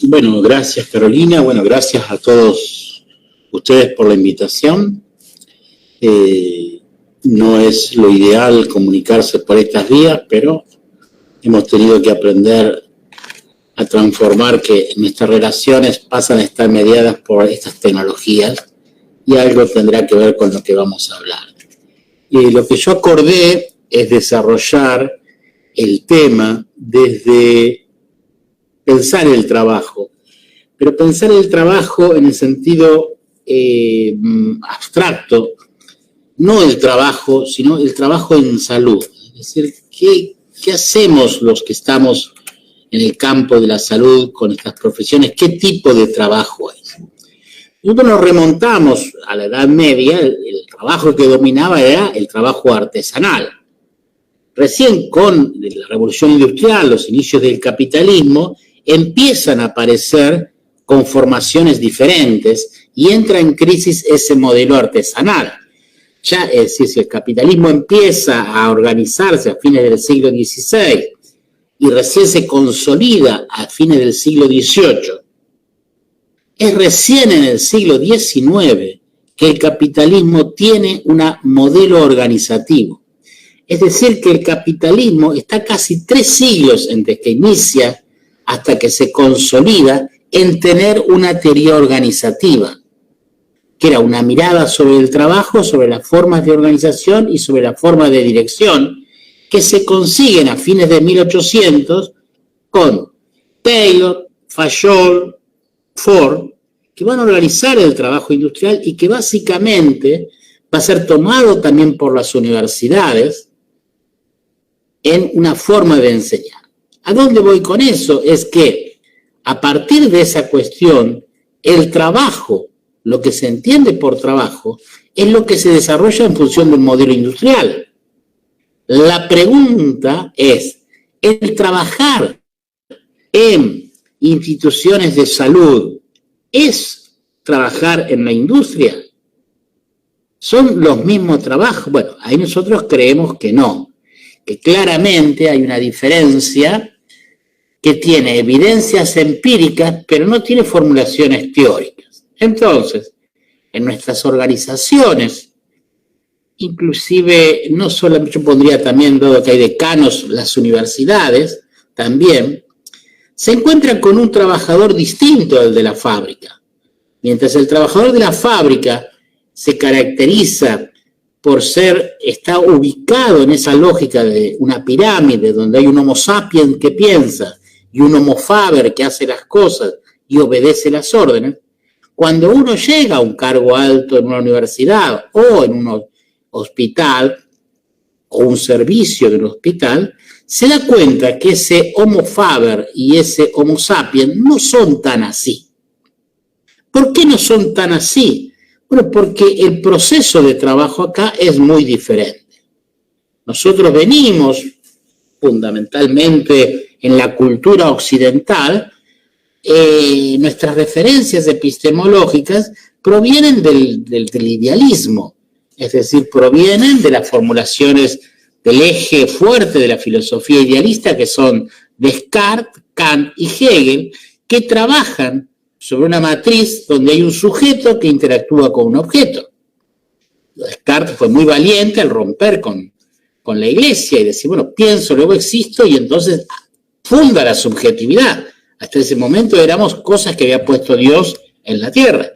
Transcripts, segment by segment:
Bueno, gracias Carolina, bueno, gracias a todos ustedes por la invitación. No es lo ideal comunicarse por estas vías, pero hemos tenido que aprender a transformar que nuestras relaciones pasan a estar mediadas por estas tecnologías y algo tendrá que ver con lo que vamos a hablar. Lo que yo acordé es desarrollar el tema desde pensar el trabajo, pero pensar el trabajo en el sentido abstracto, no el trabajo, sino el trabajo en salud. Es decir, ¿qué hacemos los que estamos en el campo de la salud con estas profesiones? ¿Qué tipo de trabajo es? Nosotros nos remontamos a la Edad Media, el trabajo que dominaba era el trabajo artesanal. Recién con la Revolución Industrial, los inicios del capitalismo, empiezan a aparecer conformaciones diferentes y entra en crisis ese modelo artesanal. Ya, es decir, si el capitalismo empieza a organizarse a fines del siglo XVI y recién se consolida a fines del siglo XVIII, es recién en el siglo XIX que el capitalismo tiene un modelo organizativo. Es decir, que el capitalismo está casi 3 siglos entre que inicia hasta que se consolida en tener una teoría organizativa, que era una mirada sobre el trabajo, sobre las formas de organización y sobre la forma de dirección, que se consiguen a fines de 1800 con Taylor, Fayol, Ford, que van a organizar el trabajo industrial y que básicamente va a ser tomado también por las universidades en una forma de enseñar. ¿A dónde voy con eso? Es que a partir de esa cuestión, el trabajo, lo que se entiende por trabajo, es lo que se desarrolla en función del modelo industrial. La pregunta es, ¿el trabajar en instituciones de salud es trabajar en la industria? ¿Son los mismos trabajos? Bueno, ahí nosotros creemos que no, que claramente hay una diferencia que tiene evidencias empíricas, pero no tiene formulaciones teóricas. Entonces, en nuestras organizaciones, inclusive, no solamente yo pondría también, dado que hay decanos, las universidades, también, se encuentran con un trabajador distinto al de la fábrica. Mientras el trabajador de la fábrica se caracteriza por está ubicado en esa lógica de una pirámide donde hay un Homo sapiens que piensa y un Homo faber que hace las cosas y obedece las órdenes, cuando uno llega a un cargo alto en una universidad o en un hospital o un servicio del hospital, se da cuenta que ese Homo faber y ese Homo sapiens no son tan así. ¿Por qué no son tan así? Bueno, porque el proceso de trabajo acá es muy diferente. Nosotros venimos fundamentalmente en la cultura occidental, nuestras referencias epistemológicas provienen del idealismo, es decir, provienen de las formulaciones del eje fuerte de la filosofía idealista, que son Descartes, Kant y Hegel, que trabajan sobre una matriz donde hay un sujeto que interactúa con un objeto. Descartes fue muy valiente al romper con la iglesia y decir, bueno, pienso, luego existo, y entonces funda la subjetividad. Hasta ese momento éramos cosas que había puesto Dios en la tierra.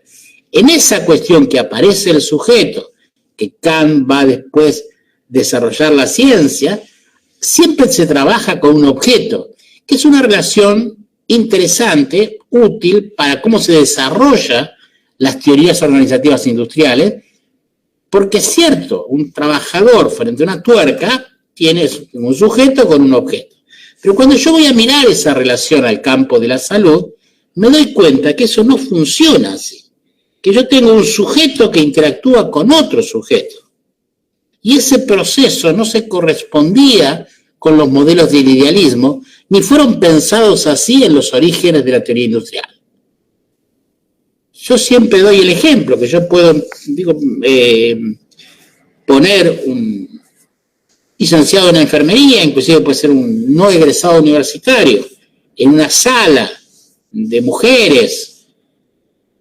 En esa cuestión que aparece el sujeto, que Kant va después a desarrollar la ciencia, siempre se trabaja con un objeto, que es una relación interesante, útil para cómo se desarrollan las teorías organizativas industriales, porque es cierto, un trabajador frente a una tuerca tiene un sujeto con un objeto. Pero cuando yo voy a mirar esa relación al campo de la salud, me doy cuenta que eso no funciona así, que yo tengo un sujeto que interactúa con otro sujeto. Y ese proceso no se correspondía con los modelos del idealismo, ni fueron pensados así en los orígenes de la teoría industrial. Yo siempre doy el ejemplo, que yo puedo, poner un licenciado en enfermería, inclusive puede ser un no egresado universitario, en una sala de mujeres,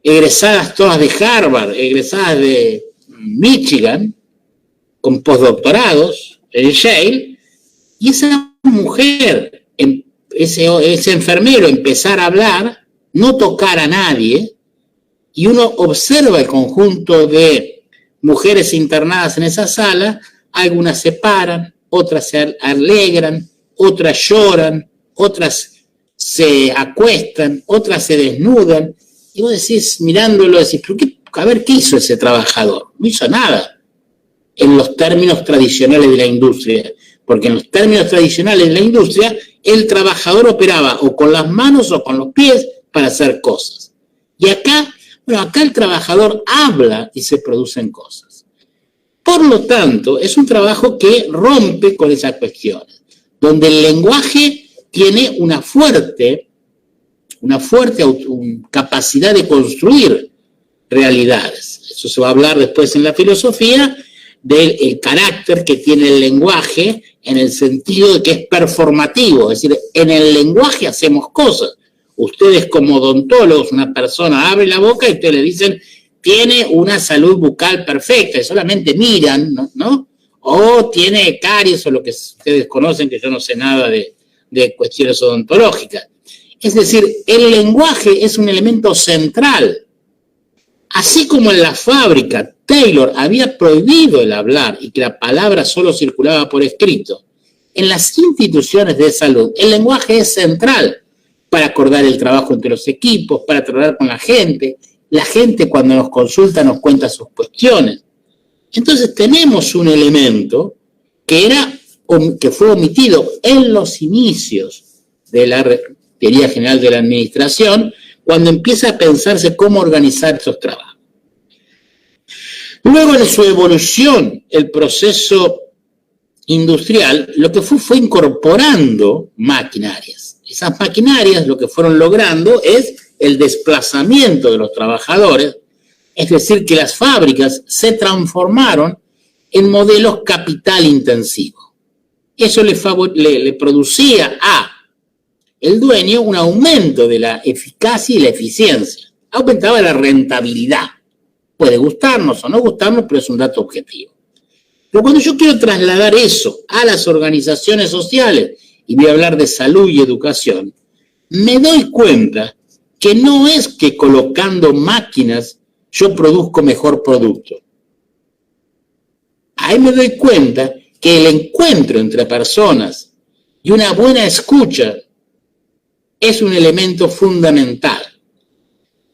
egresadas todas de Harvard, egresadas de Michigan, con postdoctorados en Yale, y esa mujer, ese enfermero empezar a hablar, no tocar a nadie, y uno observa el conjunto de mujeres internadas en esa sala, algunas se paran, otras se alegran, otras lloran, otras se acuestan, otras se desnudan, y vos decís, mirándolo, decís, ¿pero qué? A ver, ¿qué hizo ese trabajador? No hizo nada en los términos tradicionales de la industria, porque en los términos tradicionales de la industria, el trabajador operaba o con las manos o con los pies para hacer cosas. Y acá, bueno, acá el trabajador habla y se producen cosas. Por lo tanto, es un trabajo que rompe con esas cuestiones, donde el lenguaje tiene una fuerte capacidad de construir realidades. Eso se va a hablar después en la filosofía del carácter que tiene el lenguaje en el sentido de que es performativo, es decir, en el lenguaje hacemos cosas. Ustedes como odontólogos, una persona abre la boca y ustedes le dicen, tiene una salud bucal perfecta, y solamente miran, ¿no? O tiene caries o lo que ustedes conocen, que yo no sé nada de cuestiones odontológicas. Es decir, el lenguaje es un elemento central. Así como en la fábrica Taylor había prohibido el hablar y que la palabra solo circulaba por escrito, en las instituciones de salud el lenguaje es central para acordar el trabajo entre los equipos, para tratar con la gente. La gente cuando nos consulta nos cuenta sus cuestiones. Entonces tenemos un elemento que fue omitido en los inicios de la teoría general de la administración, cuando empieza a pensarse cómo organizar esos trabajos. Luego de su evolución, el proceso industrial, lo que fue incorporando maquinarias. Esas maquinarias lo que fueron logrando es el desplazamiento de los trabajadores, es decir, que las fábricas se transformaron en modelos capital intensivo. Eso le producía a el dueño un aumento de la eficacia y la eficiencia. Aumentaba la rentabilidad. Puede gustarnos o no gustarnos, pero es un dato objetivo. Pero cuando yo quiero trasladar eso a las organizaciones sociales, y voy a hablar de salud y educación, me doy cuenta que no es que colocando máquinas yo produzco mejor producto. Ahí me doy cuenta que el encuentro entre personas y una buena escucha es un elemento fundamental.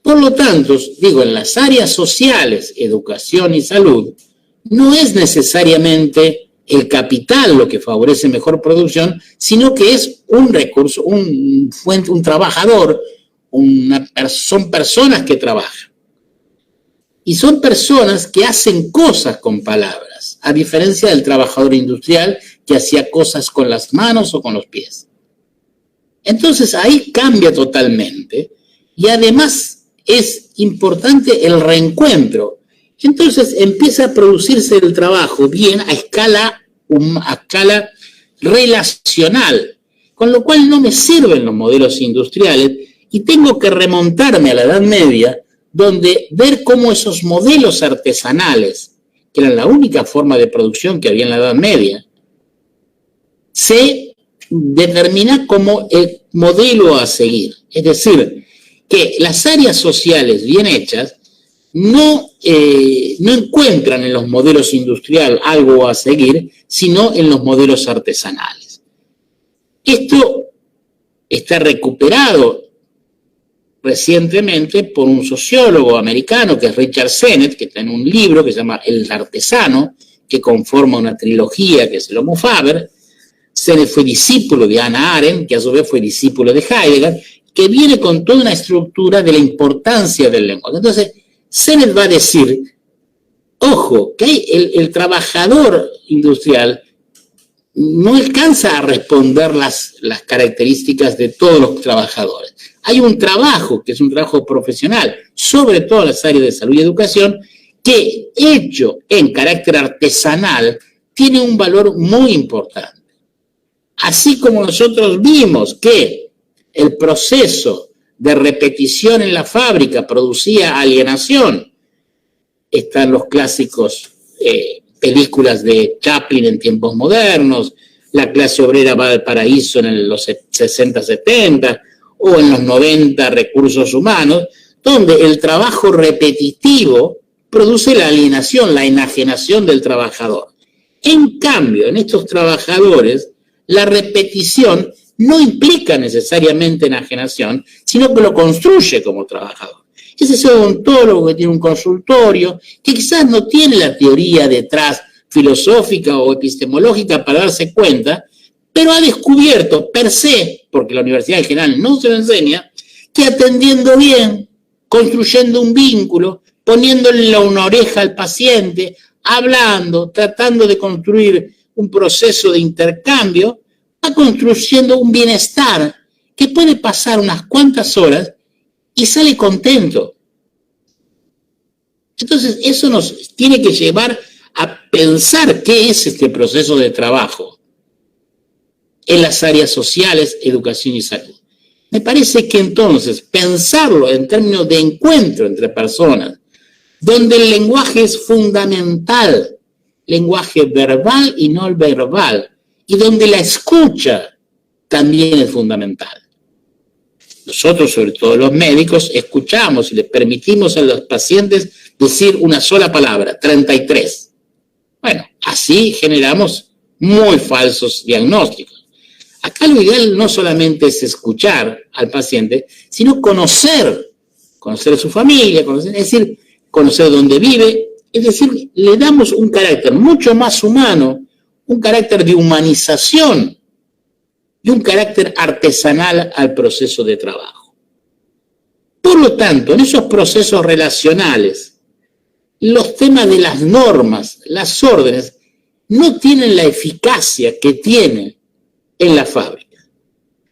Por lo tanto, digo, en las áreas sociales, educación y salud, no es necesariamente el capital lo que favorece mejor producción, sino que es un recurso, un trabajador, son personas que trabajan. Y son personas que hacen cosas con palabras, a diferencia del trabajador industrial que hacía cosas con las manos o con los pies. Entonces ahí cambia totalmente y además es importante el reencuentro. Entonces empieza a producirse el trabajo bien a escala relacional, con lo cual no me sirven los modelos industriales y tengo que remontarme a la Edad Media, donde ver cómo esos modelos artesanales, que eran la única forma de producción que había en la Edad Media, se determina como el modelo a seguir. Es decir, que las áreas sociales bien hechas no encuentran en los modelos industriales algo a seguir, sino en los modelos artesanales. Esto está recuperado recientemente por un sociólogo americano que es Richard Sennett, que está en un libro que se llama El Artesano, que conforma una trilogía que es el Homo Faber. Sennett fue discípulo de Hannah Arendt, que a su vez fue discípulo de Heidegger, que viene con toda una estructura de la importancia del lenguaje. Entonces, Sennett va a decir, ojo, que el trabajador industrial no alcanza a responder las características de todos los trabajadores. Hay un trabajo, que es un trabajo profesional, sobre todo en las áreas de salud y educación, que hecho en carácter artesanal tiene un valor muy importante. Así como nosotros vimos que el proceso de repetición en la fábrica producía alienación. Están los clásicos películas de Chaplin en tiempos modernos, La clase obrera va al paraíso en los 60-70 o en los 90 Recursos humanos, donde el trabajo repetitivo produce la alienación, la enajenación del trabajador. En cambio, en estos trabajadores, la repetición no implica necesariamente enajenación, sino que lo construye como trabajador. Es ese odontólogo que tiene un consultorio, que quizás no tiene la teoría detrás filosófica o epistemológica para darse cuenta, pero ha descubierto per se, porque la universidad en general no se lo enseña, que atendiendo bien, construyendo un vínculo, poniéndole una oreja al paciente, hablando, tratando de construir un proceso de intercambio, va construyendo un bienestar que puede pasar unas cuantas horas y sale contento. Entonces, eso nos tiene que llevar a pensar qué es este proceso de trabajo en las áreas sociales, educación y salud. Me parece que entonces pensarlo en términos de encuentro entre personas, donde el lenguaje es fundamental, lenguaje verbal y no verbal, y donde la escucha también es fundamental. Nosotros, sobre todo los médicos, escuchamos y les permitimos a los pacientes decir una sola palabra, 33. Bueno, así generamos muy falsos diagnósticos. Acá lo ideal no solamente es escuchar al paciente, sino conocer a su familia, es decir, conocer dónde vive, es decir, le damos un carácter mucho más humano, un carácter de humanización y un carácter artesanal al proceso de trabajo. Por lo tanto, en esos procesos relacionales, los temas de las normas, las órdenes, no tienen la eficacia que tienen en la fábrica.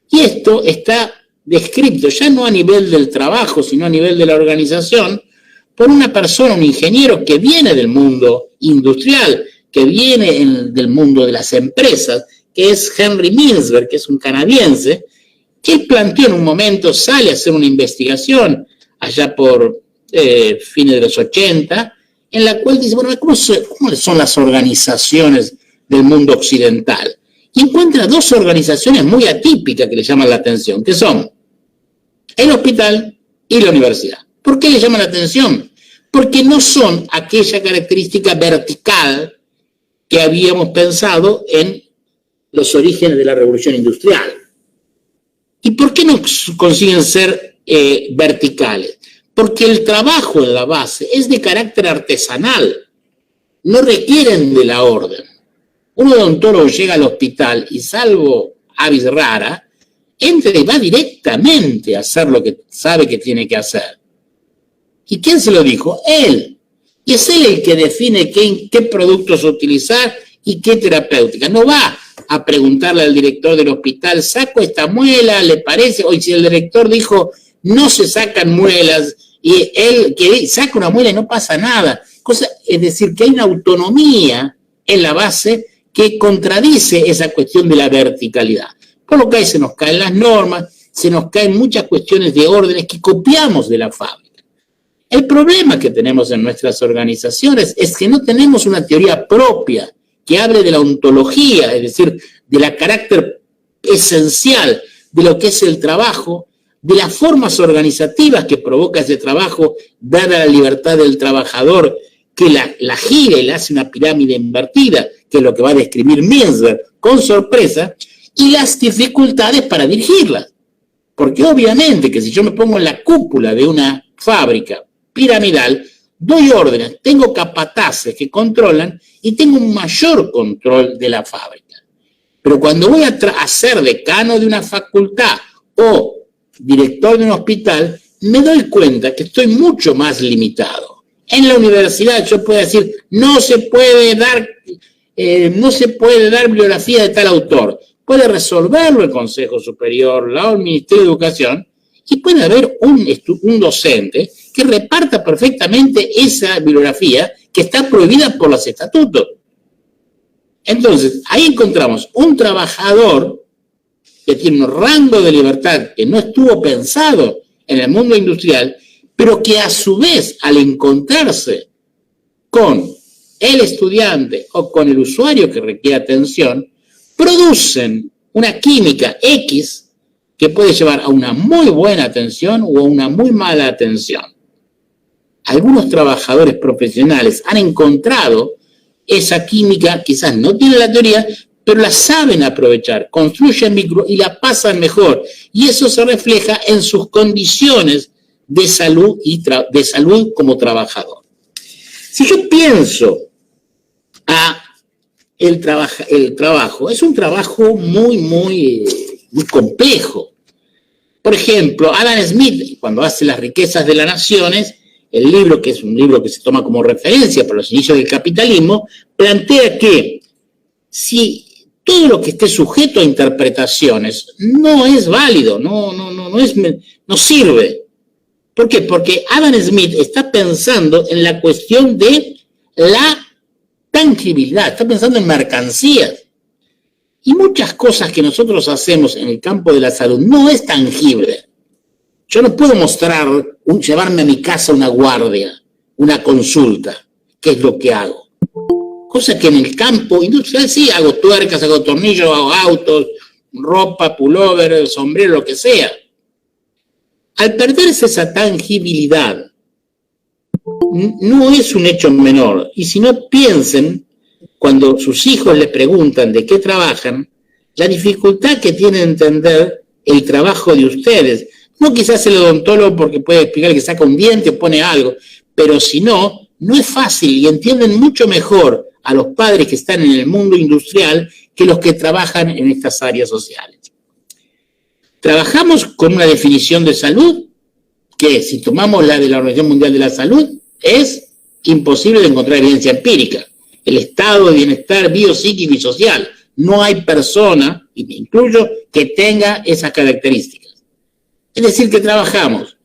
Y esto está descrito ya no a nivel del trabajo, sino a nivel de la organización, por una persona, un ingeniero que viene del mundo industrial, que viene del mundo de las empresas, que es Henry Mintzberg, que es un canadiense, que él planteó en un momento, sale a hacer una investigación allá por fines de los 80, en la cual dice, bueno, ¿cómo son las organizaciones del mundo occidental? Y encuentra dos organizaciones muy atípicas que le llaman la atención, que son el hospital y la universidad. ¿Por qué le llaman la atención? Porque no son aquella característica vertical que habíamos pensado en los orígenes de la revolución industrial. ¿Y por qué no consiguen ser verticales? Porque el trabajo en la base es de carácter artesanal, no requieren de la orden. Un odontólogo llega al hospital y, salvo avis rara, entra y va directamente a hacer lo que sabe que tiene que hacer. ¿Y quién se lo dijo? Él. Y es él el que define qué productos utilizar y qué terapéutica. No va a preguntarle al director del hospital, ¿saco esta muela? ¿Le parece? O si el director dijo, no se sacan muelas, y él que saca una muela y no pasa nada. Es decir, que hay una autonomía en la base que contradice esa cuestión de la verticalidad. Por lo que ahí se nos caen las normas, se nos caen muchas cuestiones de órdenes que copiamos de la fábrica. El problema que tenemos en nuestras organizaciones es que no tenemos una teoría propia que hable de la ontología, es decir, de la carácter esencial de lo que es el trabajo, de las formas organizativas que provoca ese trabajo, dada la libertad del trabajador, que la gira y le hace una pirámide invertida, que es lo que va a describir Mintzberg con sorpresa, y las dificultades para dirigirlas. Porque obviamente que si yo me pongo en la cúpula de una fábrica piramidal, doy órdenes, tengo capataces que controlan y tengo un mayor control de la fábrica. Pero cuando voy a ser decano de una facultad o director de un hospital, me doy cuenta que estoy mucho más limitado. En la universidad yo puedo decir, no se puede dar bibliografía de tal autor. Puede resolverlo el Consejo Superior, el Ministerio de Educación, y puede haber un docente que reparta perfectamente esa bibliografía que está prohibida por los estatutos. Entonces, ahí encontramos un trabajador que tiene un rango de libertad que no estuvo pensado en el mundo industrial, pero que a su vez, al encontrarse con el estudiante o con el usuario que requiere atención, producen una química X que puede llevar a una muy buena atención o a una muy mala atención. Algunos trabajadores profesionales han encontrado esa química, quizás no tienen la teoría, pero la saben aprovechar, construyen micro y la pasan mejor. Y eso se refleja en sus condiciones de salud, de salud como trabajador. Si yo pienso el trabajo, es un trabajo muy complejo. Por ejemplo, Adam Smith, cuando hace Las riquezas de las naciones, el libro, que es un libro que se toma como referencia para los inicios del capitalismo, plantea que si todo lo que esté sujeto a interpretaciones no es válido, no sirve. ¿Por qué? Porque Adam Smith está pensando en la cuestión de la tangibilidad, está pensando en mercancías. Y muchas cosas que nosotros hacemos en el campo de la salud no es tangible. Yo no puedo llevarme a mi casa una guardia, una consulta, que es lo que hago. Cosa que en el campo industrial sí, hago tuercas, hago tornillos, hago autos, ropa, pullover, sombrero, lo que sea. Al perderse esa tangibilidad, no es un hecho menor. Y si no, piensen, cuando sus hijos les preguntan de qué trabajan, la dificultad que tienen de entender el trabajo de ustedes. No quizás el odontólogo porque puede explicar que saca un diente o pone algo, pero si no, no es fácil y entienden mucho mejor a los padres que están en el mundo industrial que los que trabajan en estas áreas sociales. Trabajamos con una definición de salud que, si tomamos la de la Organización Mundial de la Salud, es imposible de encontrar evidencia empírica. El estado de bienestar biopsíquico y social. No hay persona, y me incluyo, que tenga esas características. Es decir, que trabajamos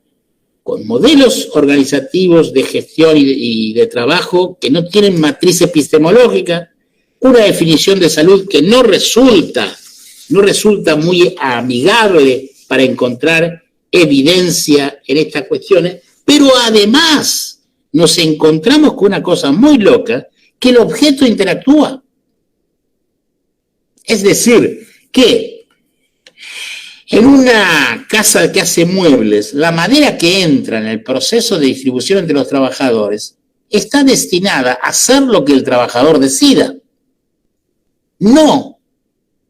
con modelos organizativos de gestión y de trabajo que no tienen matriz epistemológica, una definición de salud que no resulta muy amigable para encontrar evidencia en estas cuestiones, pero además nos encontramos con una cosa muy loca, que el objeto interactúa. Es decir, que en una casa que hace muebles, la madera que entra en el proceso de distribución entre los trabajadores está destinada a hacer lo que el trabajador decida. No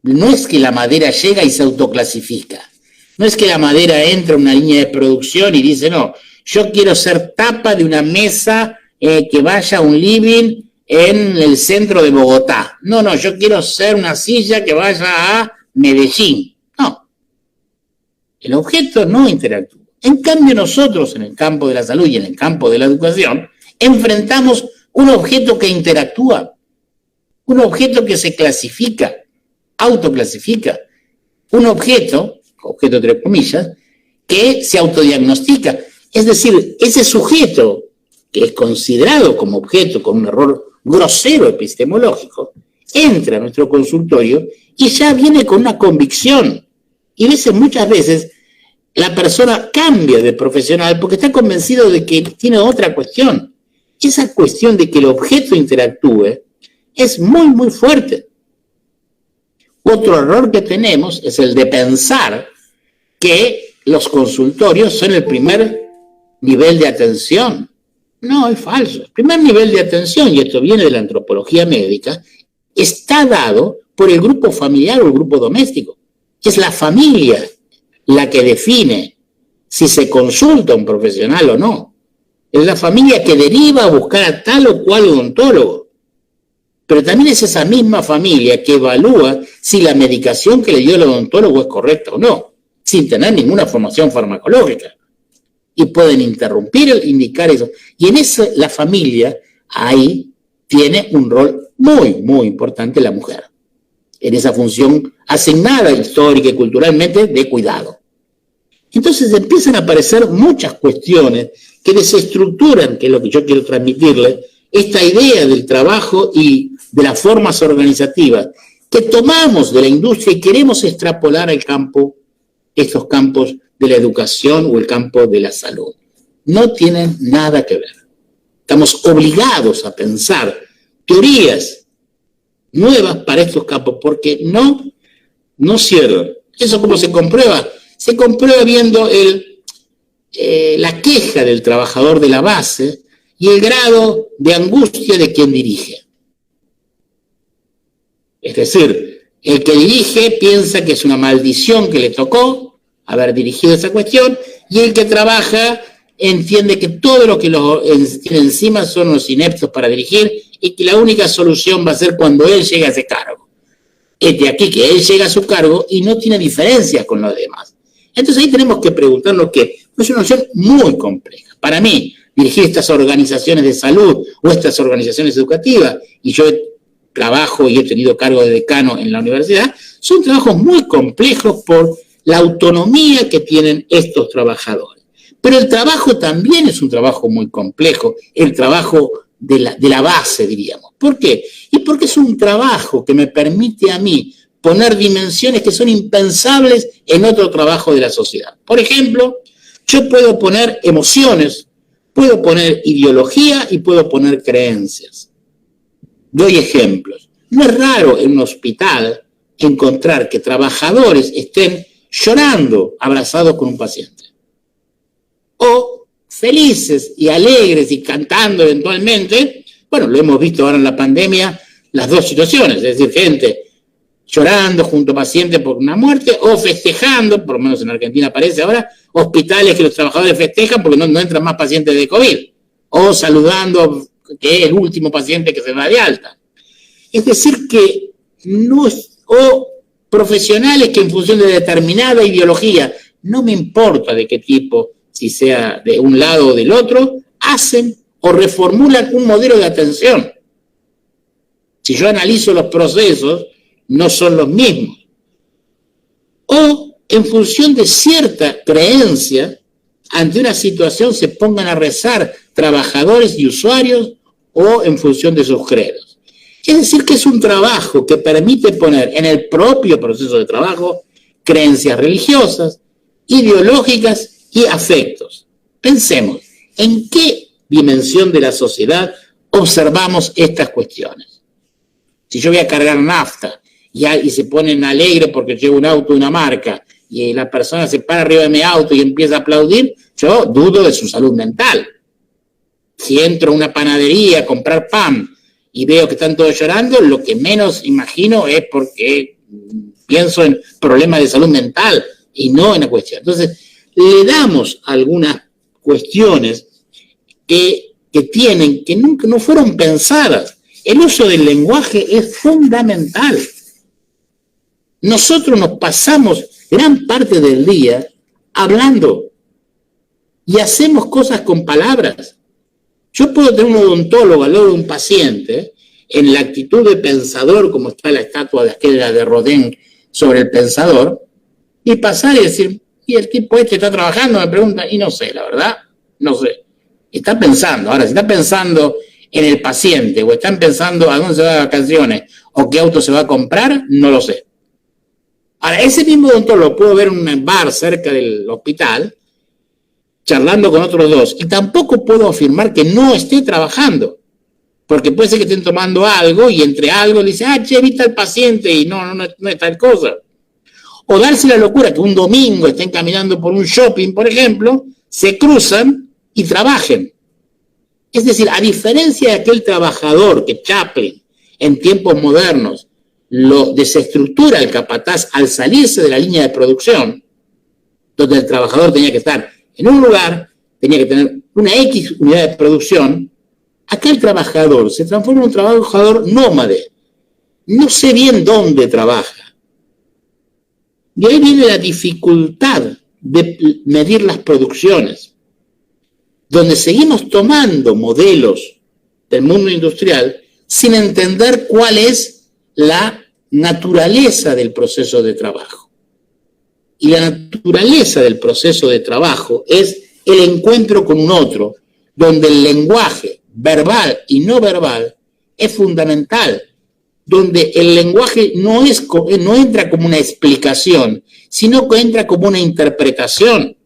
es que la madera llega y se autoclasifica. No es que la madera entra a una línea de producción y dice, no, yo quiero ser tapa de una mesa que vaya a un living en el centro de Bogotá. No, yo quiero ser una silla que vaya a Medellín. No. El objeto no interactúa. En cambio, nosotros en el campo de la salud y en el campo de la educación enfrentamos un objeto que interactúa, un objeto que se clasifica, autoclasifica, un objeto entre comillas, que se autodiagnostica. Es decir, ese sujeto que es considerado como objeto con un error grosero epistemológico, entra a nuestro consultorio y ya viene con una convicción. Y muchas veces la persona cambia de profesional porque está convencido de que tiene otra cuestión. Esa cuestión de que el objeto interactúe es muy fuerte. Otro error que tenemos es el de pensar que los consultorios son el primer nivel de atención. No, es falso. El primer nivel de atención, y esto viene de la antropología médica, está dado por el grupo familiar o el grupo doméstico. Es la familia la que define si se consulta a un profesional o no. Es la familia que deriva a buscar a tal o cual odontólogo. Pero también es esa misma familia que evalúa si la medicación que le dio el odontólogo es correcta o no, sin tener ninguna formación farmacológica. Y pueden indicar eso. Y en eso la familia ahí tiene un rol muy importante la mujer. En esa función asignada histórica y culturalmente de cuidado. Entonces empiezan a aparecer muchas cuestiones que desestructuran, que es lo que yo quiero transmitirle, esta idea del trabajo y de las formas organizativas que tomamos de la industria y queremos extrapolar al campo, estos campos de la educación o el campo de la salud. No tienen nada que ver. Estamos obligados a pensar teorías nuevas para estos campos porque no cierran. ¿Eso cómo se comprueba? Se comprueba viendo la queja del trabajador de la base y el grado de angustia de quien dirige. Es decir, el que dirige piensa que es una maldición que le tocó haber dirigido esa cuestión, y el que trabaja entiende que todo lo que tiene encima son los ineptos para dirigir y que la única solución va a ser cuando él llegue a ese cargo. Es de aquí que él llega a su cargo y no tiene diferencias con los demás. Entonces ahí tenemos que preguntarnos que es una noción muy compleja. Para mí, dirigir estas organizaciones de salud o estas organizaciones educativas, y yo trabajo y he tenido cargo de decano en la universidad, son trabajos muy complejos por la autonomía que tienen estos trabajadores. Pero el trabajo también es un trabajo muy complejo, el trabajo de la base, diríamos. ¿Por qué? Y porque es un trabajo que me permite a mí poner dimensiones que son impensables en otro trabajo de la sociedad. Por ejemplo, yo puedo poner emociones, puedo poner ideología y puedo poner creencias. Doy ejemplos. No es raro en un hospital encontrar que trabajadores estén llorando abrazados con un paciente. O felices y alegres y cantando eventualmente. Bueno, lo hemos visto ahora en la pandemia, las dos situaciones, es decir, gente llorando junto a pacientes por una muerte o festejando, por lo menos en Argentina aparece ahora, hospitales que los trabajadores festejan porque no entran más pacientes de COVID, o saludando que es el último paciente que se va de alta. Es decir, que o profesionales que en función de determinada ideología, no me importa de qué tipo, si sea de un lado o del otro, hacen o reformulan un modelo de atención. Si yo analizo los procesos, no son los mismos. O en función de cierta creencia, ante una situación se pongan a rezar trabajadores y usuarios o en función de sus credos. Es decir, que es un trabajo que permite poner en el propio proceso de trabajo creencias religiosas, ideológicas y afectos. Pensemos, ¿en qué dimensión de la sociedad observamos estas cuestiones? Si yo voy a cargar nafta y se ponen alegres porque llevo un auto de una marca y la persona se para arriba de mi auto y empieza a aplaudir, yo dudo de su salud mental. Si entro a una panadería a comprar pan y veo que están todos llorando, lo que menos imagino es porque pienso en problemas de salud mental y no en la cuestión. Entonces, le damos algunas cuestiones que nunca no fueron pensadas. El uso del lenguaje es fundamental. Nosotros nos pasamos gran parte del día hablando y hacemos cosas con palabras. Yo puedo tener un odontólogo al lado de un paciente en la actitud de pensador, como está la estatua de aquella de Rodin sobre el pensador, y pasar y decir, y el tipo este está trabajando, me pregunta, y no sé, la verdad, no sé. Está pensando. Ahora, si está pensando en el paciente o están pensando a dónde se va de vacaciones o qué auto se va a comprar, no lo sé. Ahora, ese mismo odontólogo lo puedo ver en un bar cerca del hospital, charlando con otros dos, y tampoco puedo afirmar que no esté trabajando, porque puede ser que estén tomando algo y entre algo le dice, che, viste al paciente y no es tal cosa. O darse la locura que un domingo estén caminando por un shopping, por ejemplo, se cruzan y trabajen. Es decir, a diferencia de aquel trabajador que Chaplin, en tiempos modernos, lo desestructura el capataz al salirse de la línea de producción, donde el trabajador tenía que estar en un lugar, tenía que tener una X unidad de producción, acá el trabajador se transforma en un trabajador nómade. No sé bien dónde trabaja. Y ahí viene la dificultad de medir las producciones, donde seguimos tomando modelos del mundo industrial sin entender cuál es la naturaleza del proceso de trabajo. Y la naturaleza del proceso de trabajo es el encuentro con un otro, donde el lenguaje verbal y no verbal es fundamental, donde el lenguaje no entra como una explicación, sino que entra como una interpretación.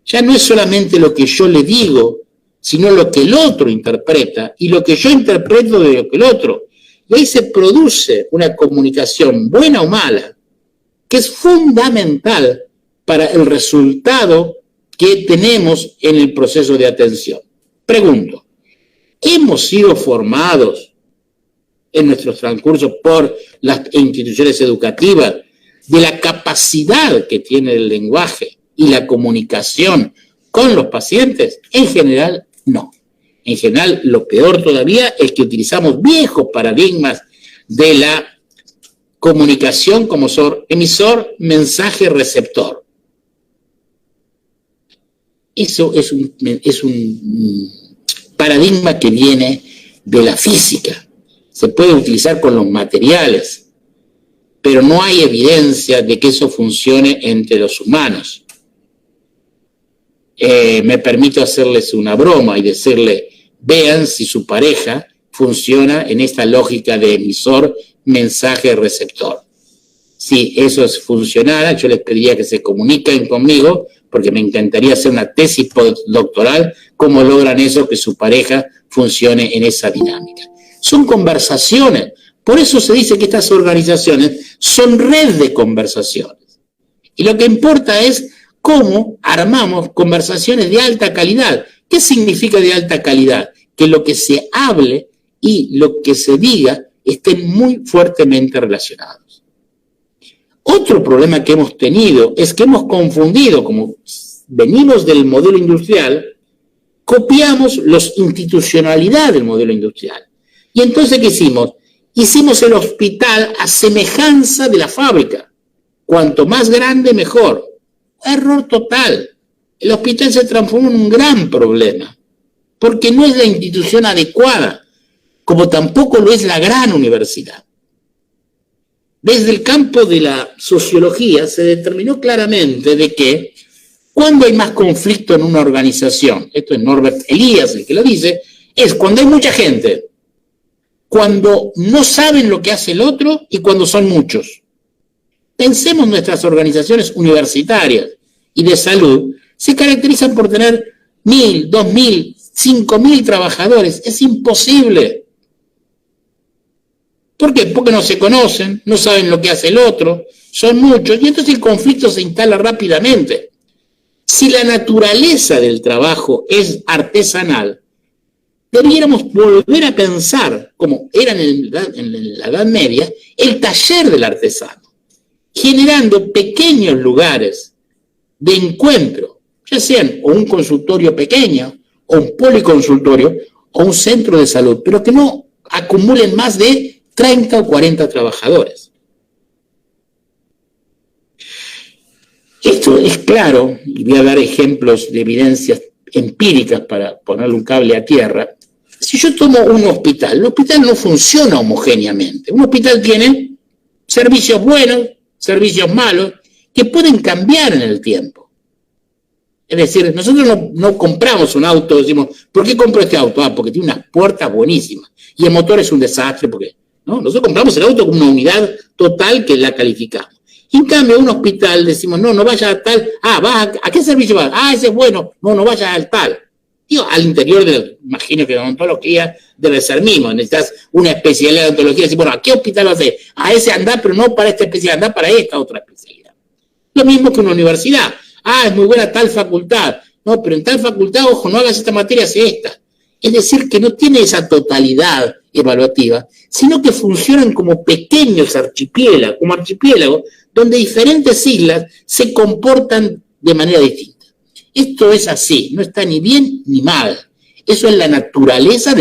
Ya no es solamente lo que yo le digo, sino lo que el otro interpreta y lo que yo interpreto de lo que el otro. Y ahí se produce una comunicación, buena o mala, que es fundamental para el resultado que tenemos en el proceso de atención. Pregunto, ¿hemos sido formados en nuestros transcursos por las instituciones educativas de la capacidad que tiene el lenguaje y la comunicación con los pacientes? En general, no. En general, lo peor todavía es que utilizamos viejos paradigmas de la comunicación como emisor, mensaje, receptor. Eso es un paradigma que viene de la física. Se puede utilizar con los materiales, pero no hay evidencia de que eso funcione entre los humanos. Me permito hacerles una broma y decirle, vean si su pareja funciona en esta lógica de emisor, mensaje, receptor. Si eso funcionara, yo les pediría que se comuniquen conmigo, porque me encantaría hacer una tesis postdoctoral, cómo logran eso, que su pareja funcione en esa dinámica. Son conversaciones, por eso se dice que estas organizaciones son red de conversaciones. Y lo que importa es cómo armamos conversaciones de alta calidad. ¿Qué significa de alta calidad? Que lo que se hable y lo que se diga estén muy fuertemente relacionados. Otro problema que hemos tenido es que hemos confundido, como venimos del modelo industrial, copiamos los institucionalidad del modelo industrial. Y entonces, ¿qué hicimos? Hicimos el hospital a semejanza de la fábrica. Cuanto más grande, mejor. Error total. El hospital se transformó en un gran problema, porque no es la institución adecuada, como tampoco lo es la gran universidad. Desde el campo de la sociología se determinó claramente de que cuando hay más conflicto en una organización, esto es Norbert Elias el que lo dice, es cuando hay mucha gente, cuando no saben lo que hace el otro y cuando son muchos. Pensemos nuestras organizaciones universitarias y de salud, se caracterizan por tener 1.000, 2.000, 5.000 trabajadores. Es imposible. ¿Por qué? Porque no se conocen, no saben lo que hace el otro, son muchos, y entonces el conflicto se instala rápidamente. Si la naturaleza del trabajo es artesanal, debiéramos volver a pensar, como era en la Edad Media, el taller del artesano, generando pequeños lugares de encuentro, ya sean o un consultorio pequeño, o un policonsultorio, o un centro de salud, pero que no acumulen más de 30 o 40 trabajadores. Esto es claro, y voy a dar ejemplos de evidencias empíricas para ponerle un cable a tierra. Si yo tomo un hospital, el hospital no funciona homogéneamente. Un hospital tiene servicios buenos, servicios malos, que pueden cambiar en el tiempo. Es decir, nosotros no compramos un auto, decimos, ¿por qué compro este auto? Ah, porque tiene unas puertas buenísimas. Y el motor es un desastre, porque ¿no? Nosotros compramos el auto como una unidad total que la calificamos. Y en cambio, un hospital decimos, no vaya a tal, ¿a qué servicio va? Ah, ese es bueno, no vaya al tal. Digo, al interior imagino que la odontología debe ser mismo, necesitas una especialidad de odontología, decir, bueno, ¿a qué hospital vas a ir? A ese andar, pero no para esta especialidad, andar para esta otra especialidad. Lo mismo que una universidad. Ah, es muy buena tal facultad. No, pero en tal facultad, ojo, no hagas esta materia, hace esta. Es decir, que no tiene esa totalidad evaluativa, sino que funcionan como pequeños archipiélagos, donde diferentes islas se comportan de manera distinta. Esto es así, no está ni bien ni mal. Eso es la naturaleza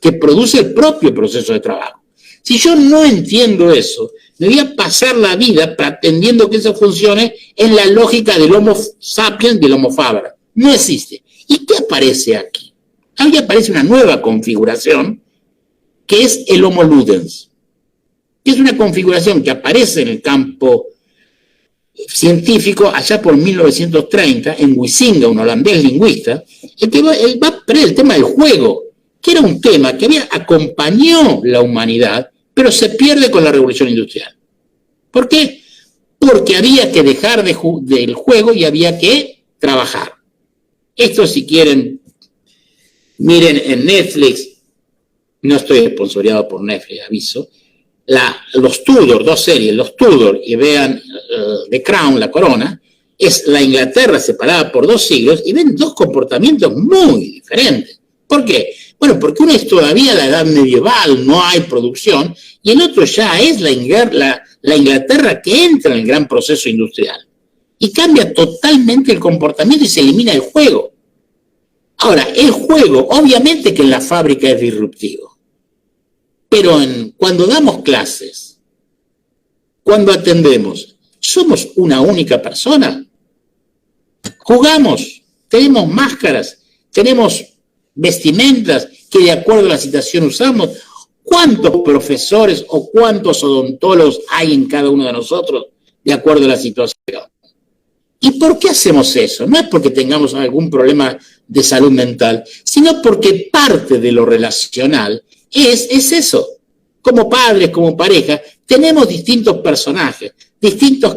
que produce el propio proceso de trabajo. Si yo no entiendo eso, me voy a pasar la vida pretendiendo que eso funcione en la lógica del Homo sapiens y del Homo faber. No existe. ¿Y qué aparece aquí? Aquí aparece una nueva configuración que es el Homo ludens, que es una configuración que aparece en el campo científico allá por 1930 en Huizinga, un holandés lingüista, él va a poner el tema del juego, que era un tema que acompañó la humanidad, pero se pierde con la revolución industrial. ¿Por qué? porque había que dejar del juego y había que trabajar. Esto, si quieren, miren en Netflix, no estoy sponsoreado por Netflix, aviso, los Tudor, 2 series, los Tudor, y vean The Crown, La Corona, es la Inglaterra separada por 2 siglos y ven 2 comportamientos muy diferentes. ¿Por qué? Bueno, porque uno es todavía la edad medieval, no hay producción, y el otro ya es la Inglaterra que entra en el gran proceso industrial. Y cambia totalmente el comportamiento y se elimina el juego. Ahora, el juego, obviamente que en la fábrica es disruptivo, pero cuando damos clases, cuando atendemos, somos una única persona. Jugamos, tenemos máscaras, tenemos vestimentas que de acuerdo a la situación usamos. ¿Cuántos profesores o cuántos odontólogos hay en cada uno de nosotros de acuerdo a la situación? ¿Y por qué hacemos eso? No es porque tengamos algún problema de salud mental, sino porque parte de lo relacional es eso. Como padres, como pareja, tenemos distintos personajes, distintas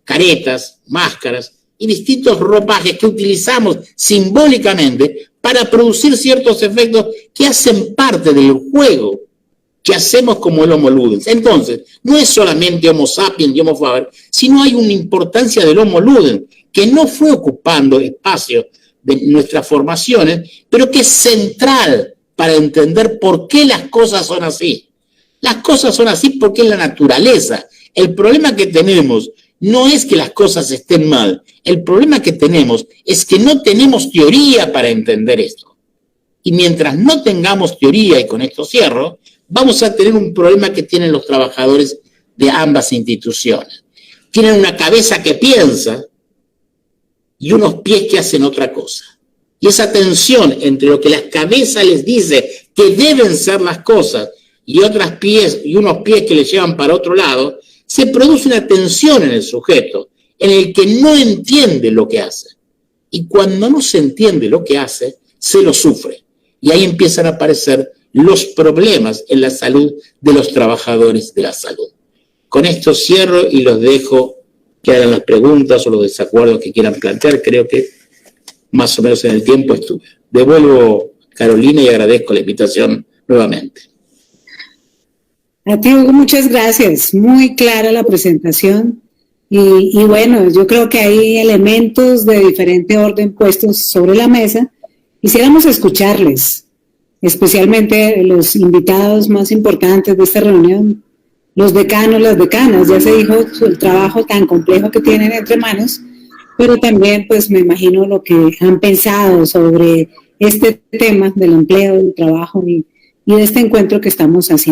caretas, máscaras y distintos ropajes que utilizamos simbólicamente para producir ciertos efectos que hacen parte del juego que hacemos como el Homo Ludens. Entonces, no es solamente Homo sapiens y Homo faber, sino hay una importancia del Homo Ludens que no fue ocupando espacio de nuestras formaciones, pero que es central para entender por qué las cosas son así. Las cosas son así porque es la naturaleza. El problema que tenemos no es que las cosas estén mal. El problema que tenemos es que no tenemos teoría para entender esto. Y mientras no tengamos teoría, y con esto cierro, vamos a tener un problema que tienen los trabajadores de ambas instituciones. Tienen una cabeza que piensa y unos pies que hacen otra cosa. Y esa tensión entre lo que la cabeza les dice que deben ser las cosas y unos pies que les llevan para otro lado, se produce una tensión en el sujeto, en el que no entiende lo que hace. Y cuando no se entiende lo que hace, se lo sufre. Y ahí empiezan a aparecer los problemas en la salud de los trabajadores de la salud. Con esto cierro y los dejo que hagan las preguntas o los desacuerdos que quieran plantear. Creo que más o menos en el tiempo estuve. Devuelvo, Carolina, y agradezco la invitación nuevamente. A ti, Hugo, muchas gracias. Muy clara la presentación. Y bueno, yo creo que hay elementos de diferente orden puestos sobre la mesa. Quisiéramos escucharles, especialmente los invitados más importantes de esta reunión, los decanos, las decanas. Ya se dijo el trabajo tan complejo que tienen entre manos, pero también pues me imagino lo que han pensado sobre este tema del empleo, del trabajo y de este encuentro que estamos haciendo.